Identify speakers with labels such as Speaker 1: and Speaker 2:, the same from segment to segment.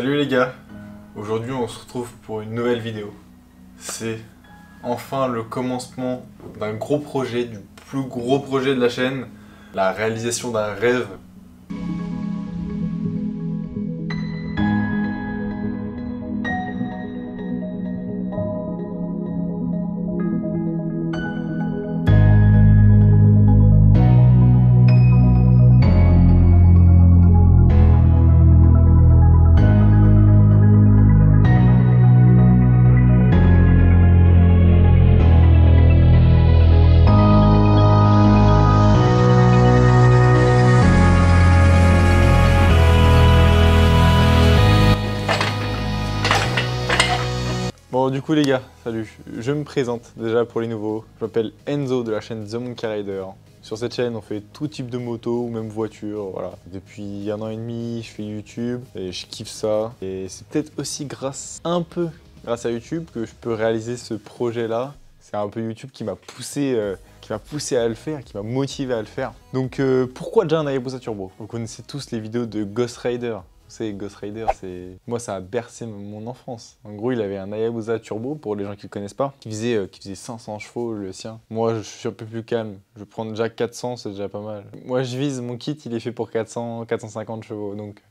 Speaker 1: Salut les gars, aujourd'hui on se retrouve pour une nouvelle vidéo. C'est enfin le commencement d'un gros projet, du plus gros projet de la chaîne, la réalisation d'un rêve. Bon du coup les gars, salut, je me présente déjà pour les nouveaux. Je m'appelle Enzo de la chaîne The Monkey Rider. Sur cette chaîne on fait tout type de moto ou même voiture, voilà. Depuis 1 an et demi je fais YouTube et je kiffe ça. Et c'est peut-être aussi grâce à YouTube que je peux réaliser ce projet là. C'est un peu YouTube qui m'a poussé à le faire, qui m'a motivé à le faire. Donc pourquoi déjà un Hayabusa Turbo? Vous connaissez tous les vidéos de Ghost Rider. Vous savez, Ghost Rider, moi ça a bercé mon enfance. En gros, il avait un Hayabusa Turbo, pour les gens qui le connaissent pas, qui faisait 500 chevaux le sien. Moi, je suis un peu plus calme. Je prends déjà 400, c'est déjà pas mal. Moi, je vise, mon kit, il est fait pour 400, 450 chevaux, donc...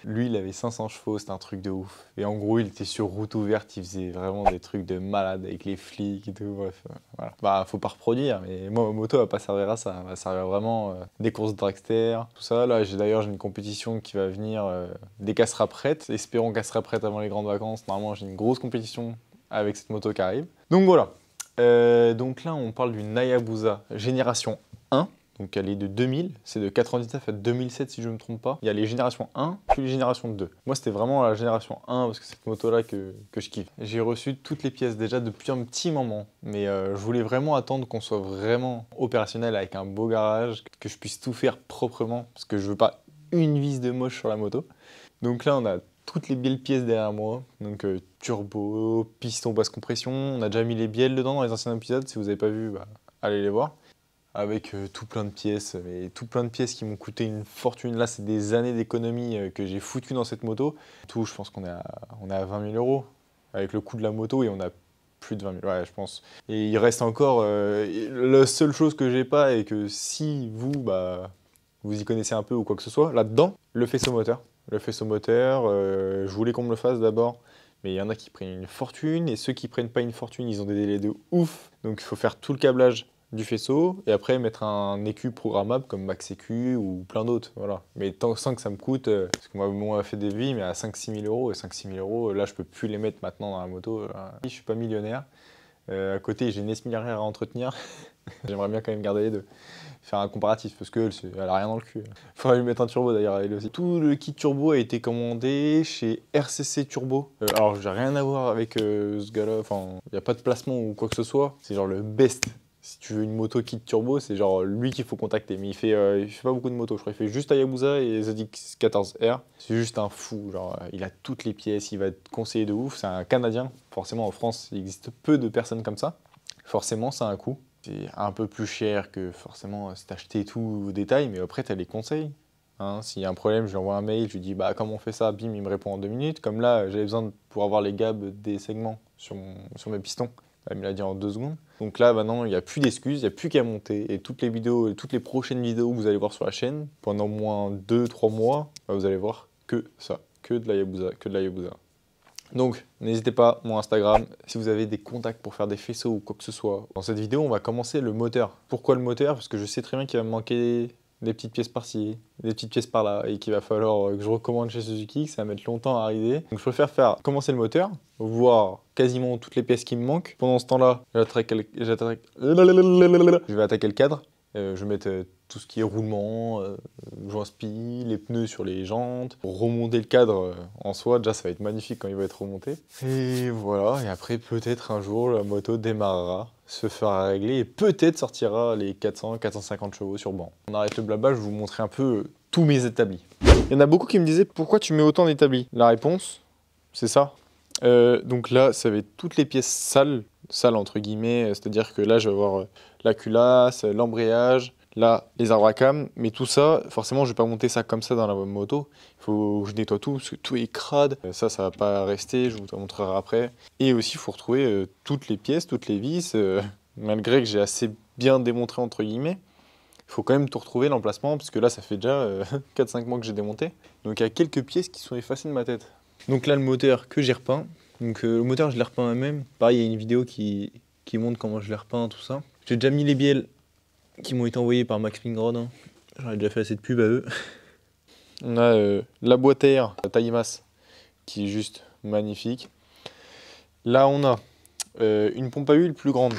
Speaker 1: Lui, il avait 500 chevaux, c'était un truc de ouf. Et en gros, il était sur route ouverte, il faisait vraiment des trucs de malade avec les flics et tout, bref. Voilà. Bah, faut pas reproduire, mais moi, ma moto va pas servir à ça. Elle va servir vraiment des courses dragster, tout ça. Là, d'ailleurs, j'ai une compétition qui va venir dès qu'elle sera prête. Espérons qu'elle sera prête avant les grandes vacances. Normalement, j'ai une grosse compétition avec cette moto qui arrive. Donc voilà. Donc là, on parle d'une Hayabusa Génération 1. Donc elle est de 2000, c'est de 99 à 2007 si je ne me trompe pas. Il y a les générations 1 puis les générations 2. Moi c'était vraiment la génération 1 parce que c'est cette moto là que je kiffe. J'ai reçu toutes les pièces déjà depuis un petit moment, mais je voulais vraiment attendre qu'on soit vraiment opérationnel avec un beau garage, que je puisse tout faire proprement parce que je veux pas une vis de moche sur la moto. Donc là on a toutes les belles pièces derrière moi, donc turbo, piston basse compression, on a déjà mis les bielles dedans dans les anciens épisodes, si vous n'avez pas vu, bah, allez les voir. Avec tout plein de pièces, mais tout plein de pièces qui m'ont coûté une fortune. Là, c'est des années d'économie que j'ai foutu dans cette moto. Tout, je pense qu'on est à 20 000 € avec le coût de la moto et on a plus de 20 000, ouais, je pense. Et il reste encore, la seule chose que j'ai pas et que si vous, vous y connaissez un peu ou quoi que ce soit, là-dedans, le faisceau moteur. Le faisceau moteur, je voulais qu'on me le fasse d'abord. Mais il y en a qui prennent une fortune et ceux qui prennent pas une fortune, ils ont des délais de ouf. Donc il faut faire tout le câblage du faisceau et après mettre un écu programmable comme Max EQ ou plein d'autres, voilà. Mais sans que ça me coûte, parce que moi on a fait des vies mais à 5-6 000 € et 5-6 000 € là je peux plus les mettre maintenant dans la moto. Je suis pas millionnaire, à côté j'ai une S1000R à entretenir, j'aimerais bien quand même garder les deux. Faire un comparatif parce qu'elle a rien dans le cul. Faudrait lui mettre un turbo d'ailleurs elle aussi. Tout le kit turbo a été commandé chez RCC Turbo. Alors j'ai rien à voir avec ce gars-là, enfin il n'y a pas de placement ou quoi que ce soit, c'est genre le best. Si tu veux une moto kit turbo, c'est genre lui qu'il faut contacter. Mais il fait pas beaucoup de motos, je crois. Il fait juste Hayabusa et ZX14R. C'est juste un fou. Genre, il a toutes les pièces, il va te conseiller de ouf. C'est un Canadien. Forcément, en France, il existe peu de personnes comme ça. Forcément, ça a un coût. C'est un peu plus cher que forcément si t'achetais tout au détail, mais après, t'as les conseils. Hein, s'il y a un problème, je lui envoie un mail, je lui dis comment on fait ça, bim, il me répond en 2 minutes. Comme là, j'avais besoin pour avoir les gabs des segments sur mes pistons. Il me l'a dit en 2 secondes. Donc là, maintenant, il n'y a plus d'excuses, il n'y a plus qu'à monter. Et toutes les prochaines vidéos que vous allez voir sur la chaîne, pendant au moins 2-3 mois, vous allez voir que ça, que de l'Hayabusa. Donc, n'hésitez pas, mon Instagram, si vous avez des contacts pour faire des faisceaux ou quoi que ce soit. Dans cette vidéo, on va commencer le moteur. Pourquoi le moteur? Parce que je sais très bien qu'il va me manquer des petites pièces par-ci, des petites pièces par-là, et qu'il va falloir que je recommande chez Suzuki, que ça va mettre longtemps à arriver. Donc je préfère commencer le moteur, voir quasiment toutes les pièces qui me manquent. Pendant ce temps-là, je vais attaquer le cadre. Je vais mettre tout ce qui est roulement, joint spi, les pneus sur les jantes. Pour remonter le cadre en soi, déjà ça va être magnifique quand il va être remonté. Et voilà, et après peut-être un jour la moto démarrera, se fera régler et peut-être sortira les 400-450 chevaux sur banc. On arrête le blabla, je vais vous montrer un peu tous mes établis. Il y en a beaucoup qui me disaient pourquoi tu mets autant d'établis. La réponse, c'est ça. Donc là, ça va être toutes les pièces sales entre guillemets, c'est-à-dire que là je vais avoir la culasse, l'embrayage, Là, les arbres à cam, mais tout ça, forcément, je vais pas monter ça comme ça dans la moto. Il faut que je nettoie tout, parce que tout est crade. Ça va pas rester, je vous montrerai après. Et aussi, il faut retrouver toutes les pièces, toutes les vis. Malgré que j'ai assez bien démontré, entre guillemets, il faut quand même tout retrouver, l'emplacement, parce que là, ça fait déjà 4-5 mois que j'ai démonté. Donc, il y a quelques pièces qui sont effacées de ma tête. Donc là, le moteur que j'ai repeint. Donc, le moteur, je l'ai repeint moi-même. Pareil, il y a une vidéo qui montre comment je l'ai repeint, tout ça. J'ai déjà mis les bielles qui m'ont été envoyés par Max Pingrod. Hein. J'en ai déjà fait assez de pub à eux. On a la boîte à air, la taille masse, qui est juste magnifique. Là, on a une pompe à huile plus grande.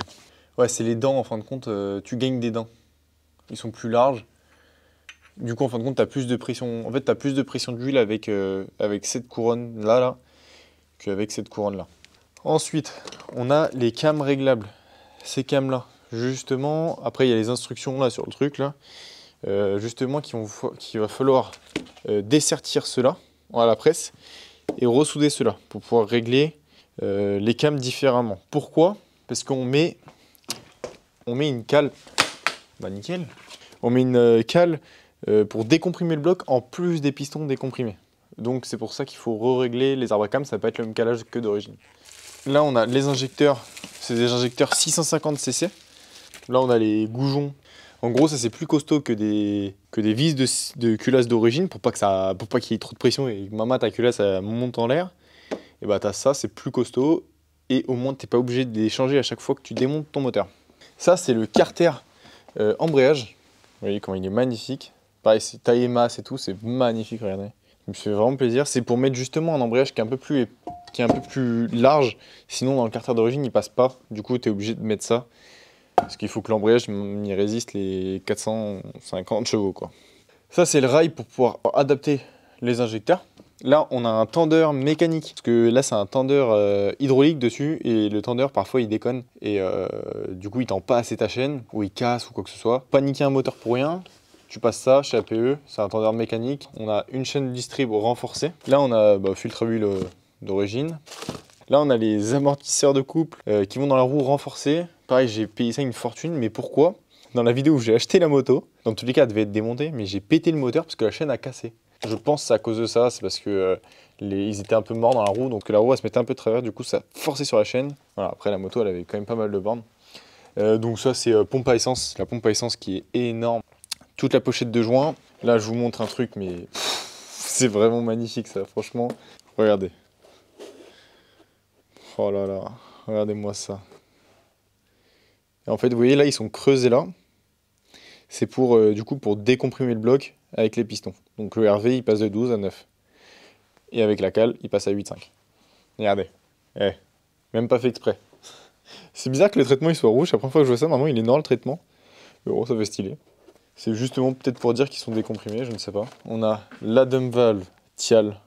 Speaker 1: Ouais, c'est les dents, en fin de compte, tu gagnes des dents. Ils sont plus larges. Du coup, en fin de compte, tu as plus de pression. En fait, tu as plus de pression d'huile avec cette couronne-là qu'avec cette couronne-là. Ensuite, on a les cams réglables. Ces cams-là. Justement, après il y a les instructions là sur le truc là, justement qu'il va falloir dessertir cela à la presse et ressouder cela pour pouvoir régler les cams différemment. Pourquoi? Parce qu'on met une cale, bah nickel, on met une cale pour décomprimer le bloc en plus des pistons décomprimés. Donc c'est pour ça qu'il faut régler les arbres à cam, ça va pas être le même calage que d'origine. Là on a les injecteurs, c'est des injecteurs 650 cc. Là, on a les goujons. En gros, ça c'est plus costaud que des vis de culasse d'origine pour pas qu'il y ait trop de pression et que ta culasse monte en l'air. Et bah, t'as ça, c'est plus costaud et au moins t'es pas obligé de les changer à chaque fois que tu démontes ton moteur. Ça, c'est le carter embrayage. Vous voyez comment il est magnifique. Pareil, c'est taillé masse et tout, c'est magnifique, regardez. Ça me fait vraiment plaisir. C'est pour mettre justement un embrayage qui est un peu plus large. Sinon, dans le carter d'origine, il passe pas. Du coup, tu es obligé de mettre ça. Parce qu'il faut que l'embrayage y résiste les 450 chevaux, quoi. Ça, c'est le rail pour pouvoir adapter les injecteurs. Là, on a un tendeur mécanique. Parce que là, c'est un tendeur hydraulique dessus. Et le tendeur, parfois, il déconne. Et du coup, il tend pas assez ta chaîne. Ou il casse ou quoi que ce soit. Paniquer un moteur pour rien. Tu passes ça chez APE. C'est un tendeur mécanique. On a une chaîne de distrib renforcée. Là, on a filtre à huile d'origine. Là, on a les amortisseurs de couple qui vont dans la roue renforcée. Pareil, j'ai payé ça une fortune, mais pourquoi? Dans la vidéo où j'ai acheté la moto, dans tous les cas, elle devait être démontée, mais j'ai pété le moteur parce que la chaîne a cassé. Je pense que c'est à cause de ça, c'est parce que ils étaient un peu morts dans la roue, donc la roue elle se mettait un peu de travers, du coup ça a forcé sur la chaîne. Voilà, après la moto, elle avait quand même pas mal de bornes. Donc ça, c'est pompe à essence, la pompe à essence qui est énorme. Toute la pochette de joint. Là, je vous montre un truc, mais c'est vraiment magnifique ça, franchement. Regardez. Oh là là, regardez-moi ça. Et en fait, vous voyez là, ils sont creusés là. C'est pour, du coup, pour décomprimer le bloc avec les pistons. Donc le RV, il passe de 12 à 9. Et avec la cale, il passe à 8,5. Regardez. Même pas fait exprès. C'est bizarre que le traitement il soit rouge. La première fois que je vois ça, normalement, il est noir le traitement. Mais bon, ça fait stylé. C'est justement peut-être pour dire qu'ils sont décomprimés, je ne sais pas. On a la dump valve Thial.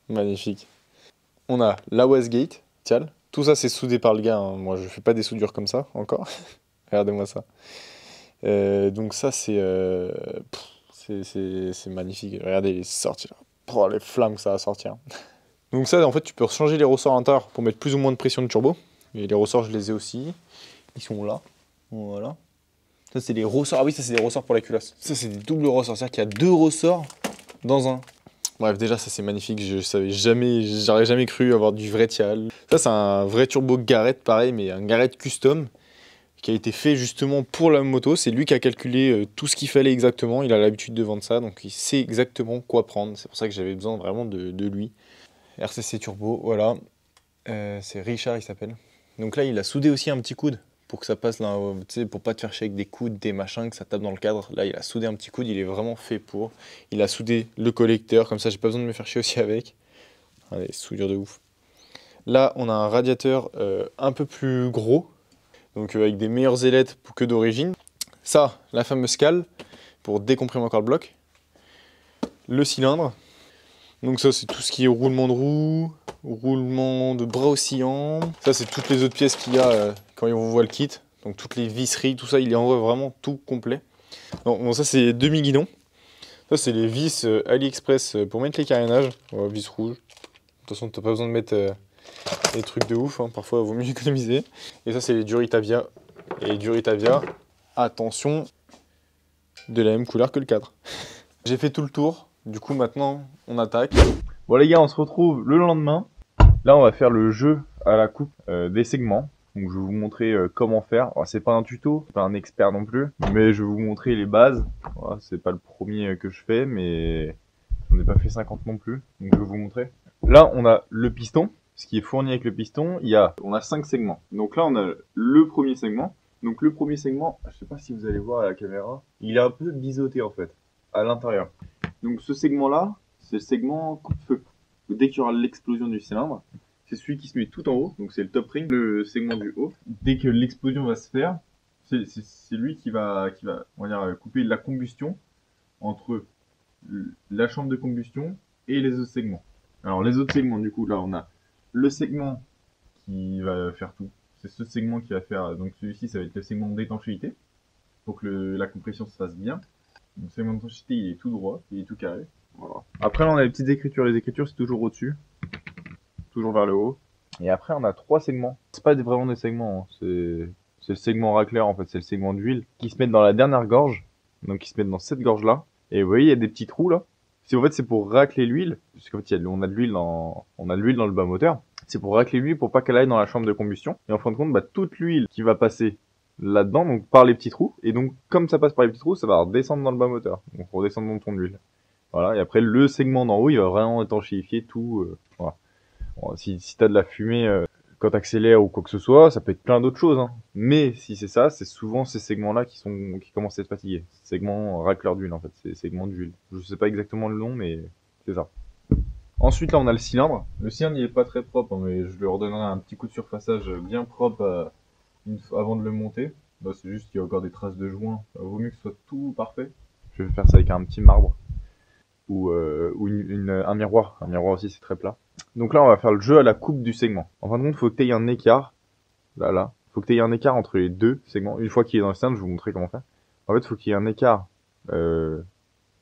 Speaker 1: Magnifique. On a la Westgate Thial. Tout ça, c'est soudé par le gars. Hein. Moi, je fais pas des soudures comme ça, encore. Regardez-moi ça. Donc ça, c'est magnifique. Regardez les sorties là. Oh, les flammes que ça va sortir. Donc ça, en fait, tu peux changer les ressorts à l'intérieur pour mettre plus ou moins de pression de turbo. Et les ressorts, je les ai aussi. Ils sont là. Voilà. Ça, c'est les ressorts. Ah oui, ça, c'est des ressorts pour la culasse. Ça, c'est des doubles ressorts. C'est-à-dire qu'il y a 2 ressorts dans un. Bref, déjà, ça, c'est magnifique. J'aurais jamais cru avoir du vrai Thial. Ça, c'est un vrai turbo Garrett, pareil, mais un Garrett custom qui a été fait justement pour la moto. C'est lui qui a calculé tout ce qu'il fallait exactement. Il a l'habitude de vendre ça, donc il sait exactement quoi prendre. C'est pour ça que j'avais besoin vraiment de lui. RCC Turbo, voilà. C'est Richard, il s'appelle. Donc là, il a soudé aussi un petit coude pour que ça passe là, tu sais, pour pas te faire chier avec des coudes, des machins, que ça tape dans le cadre. Là, il a soudé un petit coude, il est vraiment fait pour. Il a soudé le collecteur, comme ça, j'ai pas besoin de me faire chier aussi avec. Allez, soudure de ouf. Là, on a un radiateur un peu plus gros, donc avec des meilleures ailettes que d'origine. Ça, la fameuse cale, pour décomprimer encore le bloc. Le cylindre. Donc ça, c'est tout ce qui est roulement de roue, roulement de bras oscillants. Ça, c'est toutes les autres pièces qu'il y a quand on voit le kit. Donc toutes les visseries, tout ça, il est en vrai vraiment tout complet. Bon, ça, c'est demi-guidon. Ça, c'est les vis AliExpress pour mettre les carénages. Voilà, vis rouges. De toute façon, t'as pas besoin de mettre des trucs de ouf. Hein. Parfois, il vaut mieux économiser. Et ça, c'est les Duritavia. Et les Duritavia, attention, de la même couleur que le cadre. J'ai fait tout le tour, du coup maintenant on attaque. Bon les gars, on se retrouve le lendemain. Là on va faire le jeu à la coupe des segments. Donc je vais vous montrer comment faire. C'est pas un tuto, pas un expert non plus, mais je vais vous montrer les bases. Voilà, c'est pas le premier que je fais, mais j'en ai pas fait 50 non plus, donc je vais vous montrer. Là on a le piston, ce qui est fourni avec le piston, on a 5 segments. Donc là on a le premier segment. Donc le premier segment, je sais pas si vous allez voir à la caméra, il est un peu biseauté en fait, à l'intérieur. Donc ce segment-là, c'est le segment coupe-feu. Dès qu'il y aura l'explosion du cylindre, c'est celui qui se met tout en haut, donc c'est le top ring, le segment du haut. Dès que l'explosion va se faire, c'est lui qui va on va dire, couper la combustion entre la chambre de combustion et les autres segments. Alors les autres segments, du coup, là on a le segment qui va faire tout. C'est ce segment qui va faire, donc celui-ci ça va être le segment d'étanchéité, pour que la compression se fasse bien. Donc le segment d'étanchéité il est tout droit, il est tout carré. Voilà. Après là on a les petites écritures, les écritures c'est toujours au-dessus, toujours vers le haut. Et après on a 3 segments, c'est pas vraiment des segments, hein. C'est le segment racleur en fait, c'est le segment d'huile qui se met dans la dernière gorge, donc qui se met dans cette gorge là. Et vous voyez il y a des petits trous là, en fait c'est pour racler l'huile, parce qu'en fait on a de l'huile dans le bas moteur. C'est pour racler l'huile pour pas qu'elle aille dans la chambre de combustion. Et en fin de compte, toute l'huile qui va passer là-dedans, donc par les petits trous, et donc comme ça passe par les petits trous, ça va redescendre dans le bas moteur, donc redescendre dans ton huile. Voilà, et après le segment d'en haut, il va vraiment étanchéifier tout. Voilà. Bon, si t'as de la fumée quand t'accélères ou quoi que ce soit, ça peut être plein d'autres choses, hein. Mais si c'est ça, c'est souvent ces segments-là qui commencent à être fatigués. Segment racleur d'huile en fait, c'est segment d'huile. Je sais pas exactement le nom, mais c'est ça. Ensuite, là, on a le cylindre. Le cylindre, il est pas très propre, hein, mais je lui redonnerai un petit coup de surfaçage bien propre avant de le monter. Là, c'est juste qu'il y a encore des traces de joint. Il vaut mieux que ce soit tout parfait. Je vais faire ça avec un petit marbre ou un miroir. Un miroir aussi, c'est très plat. Donc là, on va faire le jeu à la coupe du segment. En fin de compte, il faut que tu aies un écart. Là. Il faut que tu aies un écart entre les deux segments. Une fois qu'il est dans le cylindre, je vais vous montrer comment faire. En fait, il faut qu'il y ait un écart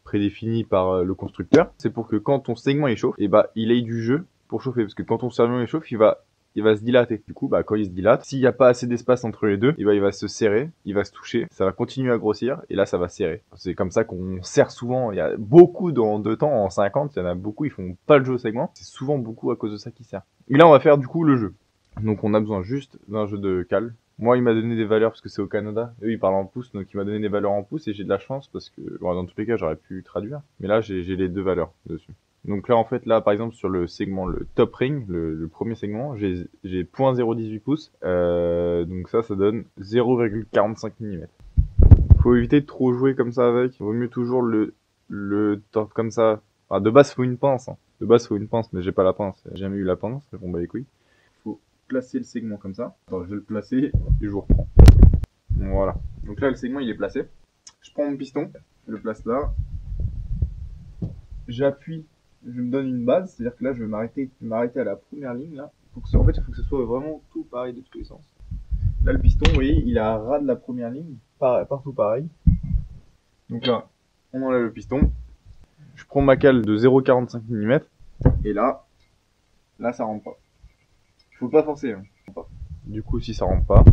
Speaker 1: prédéfini par le constructeur. C'est pour que quand ton segment échauffe, il ait du jeu pour chauffer. Parce que quand ton segment échauffe, il va se dilater. Du coup, quand il se dilate, s'il n'y a pas assez d'espace entre les deux, il va se serrer, il va se toucher, ça va continuer à grossir, et là, ça va serrer. C'est comme ça qu'on serre souvent. Il y a beaucoup de temps, en 50, il y en a beaucoup, ils font pas le jeu au segment. C'est souvent beaucoup à cause de ça qu'ils serrent. Et là, on va faire du coup le jeu. Donc, on a besoin juste d'un jeu de cale. Moi, il m'a donné des valeurs parce que c'est au Canada. Eux, ils parlent en pouces, donc il m'a donné des valeurs en pouces et j'ai de la chance parce que, dans tous les cas, j'aurais pu traduire. Mais là, j'ai les 2 valeurs dessus. Donc là, en fait, par exemple, sur le segment, le top ring, le premier segment, j'ai 0.018 pouces. Donc ça donne 0,45 mm. Faut éviter de trop jouer comme ça avec. Il vaut mieux toujours le tordre comme ça. Enfin, de base, faut une pince, hein. De base, faut une pince, mais j'ai pas la pince. J'ai jamais eu la pince. Bon, les couilles. Placer le segment comme ça. Alors, je vais le placer et je vous reprends. Voilà. Donc là, le segment, il est placé. Je prends mon piston, je le place là. J'appuie, je me donne une base, c'est-à-dire que là, je vais m'arrêter à la première ligne là. En fait, il faut que ce soit vraiment tout pareil de tous les sens. Là, le piston, vous voyez, il est à ras de la première ligne, partout pareil. Donc là, on enlève le piston. Je prends ma cale de 0,45 mm et là, ça rentre pas. Faut pas forcer, hein. Du coup, si ça rentre pas,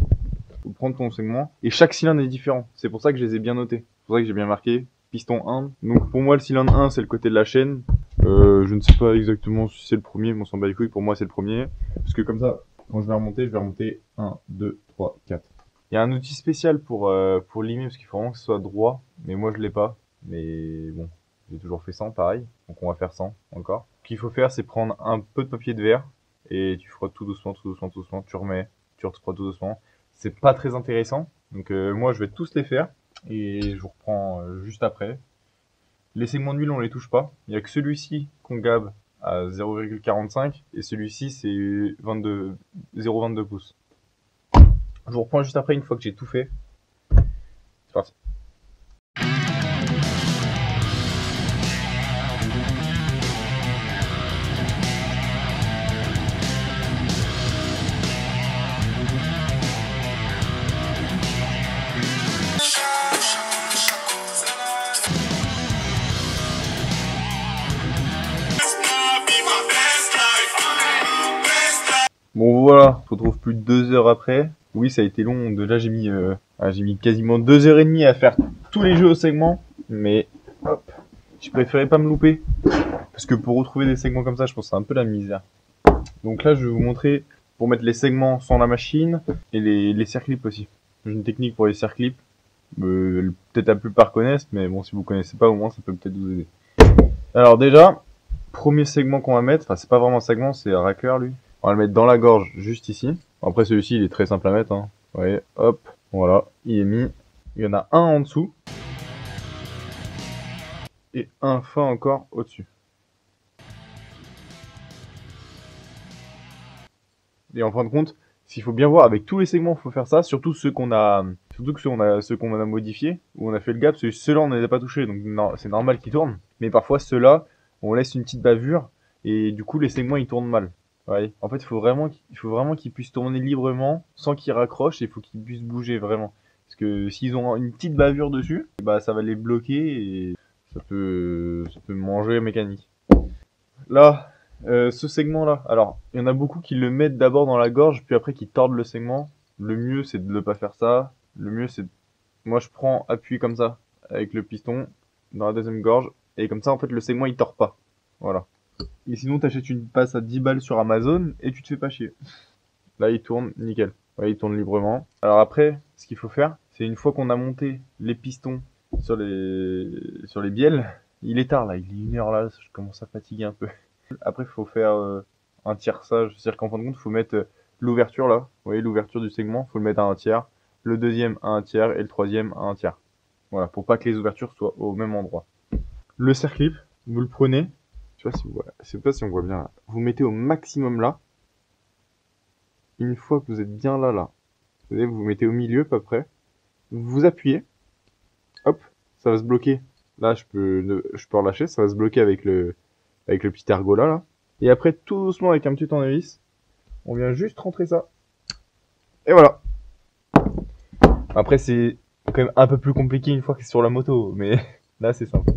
Speaker 1: faut prendre ton segment. Et chaque cylindre est différent. C'est pour ça que je les ai bien notés. C'est pour ça que j'ai bien marqué piston 1. Donc pour moi, le cylindre 1, c'est le côté de la chaîne. Je ne sais pas exactement si c'est le premier, mais on s'en bat les couilles. Pour moi, c'est le premier. Parce que comme ça, quand je vais remonter 1, 2, 3, 4. Il y a un outil spécial pour limer, parce qu'il faut vraiment que ce soit droit. Mais moi, je l'ai pas. Mais bon, j'ai toujours fait 100, pareil. Donc on va faire 100 encore. Ce qu'il faut faire, c'est prendre un peu de papier de verre. Et tu frottes tout doucement, tu remets, tu refroites tout doucement. C'est pas très intéressant, donc moi je vais tous les faire, et je vous reprends juste après. Les segments d'huile on les touche pas, il y a que celui-ci qu'on gabe à 0,45, et celui-ci c'est 0,22 pouces. Je vous reprends juste après une fois que j'ai tout fait. C'est parti. Bon voilà, on se retrouve plus de 2 heures après. Oui, ça a été long, déjà j'ai mis J'ai mis quasiment 2h30 à faire tous les jeux au segment, mais hop, je préférais pas me louper. Parce que pour retrouver des segments comme ça, je pense que c'est un peu la misère. Donc là, je vais vous montrer pour mettre les segments sans la machine et les circlips aussi. J'ai une technique pour les circlips. Peut-être la plupart connaissent, mais bon, si vous connaissez pas, au moins ça peut peut-être vous aider. Alors déjà, premier segment qu'on va mettre, enfin c'est pas vraiment un segment, c'est un racker lui. On va le mettre dans la gorge, juste ici. Après celui-ci, il est très simple à mettre. Hein. Vous voyez, hop, voilà, il est mis. Il y en a un en dessous. Et un fin encore au-dessus. Et en fin de compte, s'il faut bien voir, avec tous les segments, il faut faire ça, surtout ceux qu'on a modifiés, où on a fait le gap, ceux-là on ne les a pas touchés, donc c'est normal qu'ils tournent. Mais parfois ceux-là, on laisse une petite bavure, et du coup les segments ils tournent mal. Ouais. En fait, il faut vraiment qu'ils puissent tourner librement, sans qu'ils raccrochent, et il faut qu'ils puissent bouger vraiment. Parce que s'ils ont une petite bavure dessus, bah ça va les bloquer, et ça peut manger mécanique. Là, ce segment-là, alors, il y en a beaucoup qui le mettent d'abord dans la gorge, puis après qui tordent le segment. Le mieux, c'est de ne pas faire ça. Le mieux, c'est... Moi, je prends appui comme ça, avec le piston, dans la deuxième gorge, et comme ça, en fait, le segment, il tord pas. Voilà. Et sinon, t'achètes une passe à 10 balles sur Amazon, et tu te fais pas chier. Là, il tourne, nickel. Ouais, il tourne librement. Alors après, ce qu'il faut faire, c'est une fois qu'on a monté les pistons sur les bielles, il est tard, là, il est 1h là, je commence à fatiguer un peu. Après, il faut faire un tierçage, c'est-à-dire qu'en fin de compte, il faut mettre l'ouverture là, vous voyez l'ouverture du segment, il faut le mettre à un tiers, le deuxième à un tiers et le troisième à un tiers. Voilà, pour pas que les ouvertures soient au même endroit. Le circlip, vous le prenez, je sais pas si on voit bien là, vous mettez au maximum là. Une fois que vous êtes bien là, vous vous mettez au milieu à peu près, vous appuyez, hop, ça va se bloquer. Là, je peux relâcher, ça va se bloquer avec le petit ergot là. Et après, tout doucement, avec un petit tournevis, on vient juste rentrer ça. Et voilà. Après, c'est quand même un peu plus compliqué une fois que c'est sur la moto, mais là, c'est simple.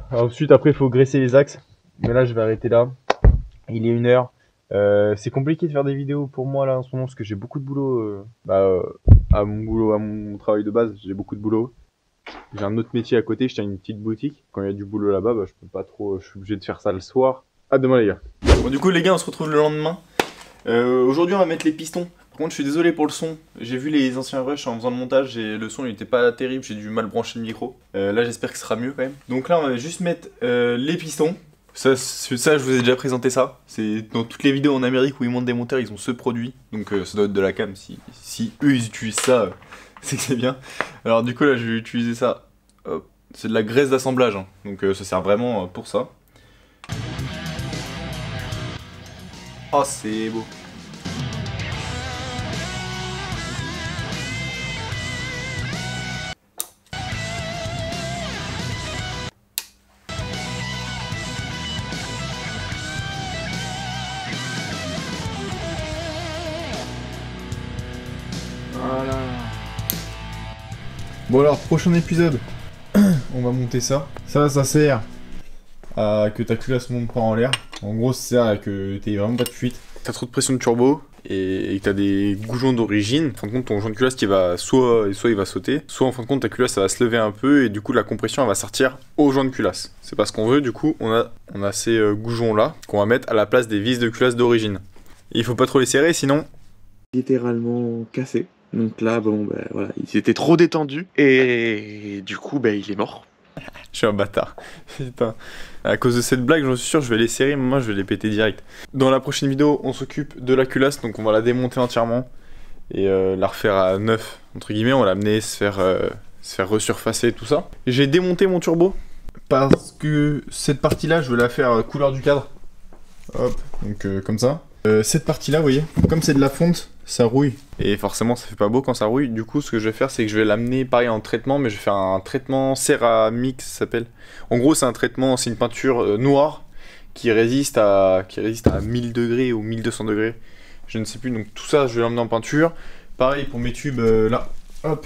Speaker 1: Alors, ensuite, après, il faut graisser les axes. Mais là, je vais arrêter là. Il est 1h. C'est compliqué de faire des vidéos pour moi là en ce moment parce que j'ai beaucoup de boulot. À mon travail de base, j'ai beaucoup de boulot. J'ai un autre métier à côté, je tiens une petite boutique. Quand il y a du boulot là-bas, je peux pas trop, je suis obligé de faire ça le soir. À demain les gars. Bon du coup les gars, on se retrouve le lendemain. Aujourd'hui on va mettre les pistons. Par contre je suis désolé pour le son. J'ai vu les anciens rushs en faisant le montage et le son il était pas terrible, j'ai dû mal brancher le micro. Là j'espère que ce sera mieux quand même. Donc là on va juste mettre les pistons. Ça je vous ai déjà présenté ça. C'est dans toutes les vidéos en Amérique où ils montent des moteurs, ils ont ce produit. Donc ça doit être de la cam. Si eux ils utilisent ça, c'est que c'est bien. Alors du coup là je vais utiliser ça. C'est de la graisse d'assemblage. Hein. Donc ça sert vraiment pour ça. Oh c'est beau. Voilà. Bon alors, prochain épisode, on va monter ça. Ça sert à que ta culasse monte pas en l'air. En gros, ça sert à que t'aies vraiment pas de fuite. T'as trop de pression de turbo et que t'as des goujons d'origine. En fin de compte, ton joint de culasse qui va soit il va sauter, soit en fin de compte ta culasse ça va se lever un peu et du coup la compression elle va sortir au joint de culasse. C'est pas ce qu'on veut, du coup on a ces goujons là qu'on va mettre à la place des vis de culasse d'origine. Il faut pas trop les serrer sinon
Speaker 2: littéralement cassé. Donc là, bon, voilà, il était trop détendu et du coup, il est mort.
Speaker 1: Je suis un bâtard. Putain. À cause de cette blague, j'en suis sûr, je vais les serrer, mais moi je vais les péter direct. Dans la prochaine vidéo, on s'occupe de la culasse, donc on va la démonter entièrement et la refaire à neuf, entre guillemets. On va l'amener se faire resurfacer tout ça. J'ai démonté mon turbo parce que cette partie-là, je vais la faire couleur du cadre. Hop, donc comme ça. Cette partie-là, vous voyez, comme c'est de la fonte, ça rouille. Et forcément, ça fait pas beau quand ça rouille. Du coup, ce que je vais faire, c'est que je vais l'amener pareil en traitement, mais je vais faire un traitement céramique, ça s'appelle. En gros, c'est un traitement, c'est une peinture noire qui résiste à 1000 degrés ou 1200 degrés. Je ne sais plus. Donc tout ça, je vais l'emmener en peinture. Pareil pour mes tubes là. Hop,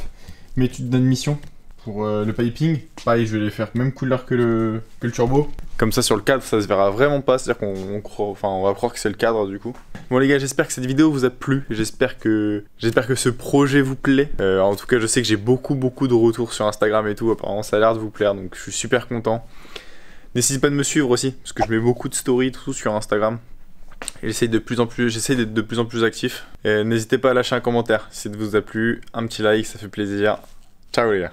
Speaker 1: mes tubes d'admission. Pour le piping, pareil, je vais les faire même couleur que le turbo. Comme ça sur le cadre, ça se verra vraiment pas, c'est-à-dire on va croire que c'est le cadre du coup. Bon les gars, j'espère que cette vidéo vous a plu, j'espère que ce projet vous plaît. En tout cas, je sais que j'ai beaucoup de retours sur Instagram et tout, apparemment ça a l'air de vous plaire, donc je suis super content. N'hésitez pas de me suivre aussi, parce que je mets beaucoup de stories tout sur Instagram. J'essaie d'être de plus en plus actif. N'hésitez pas à lâcher un commentaire si ça vous a plu, un petit like, ça fait plaisir. Ciao les gars.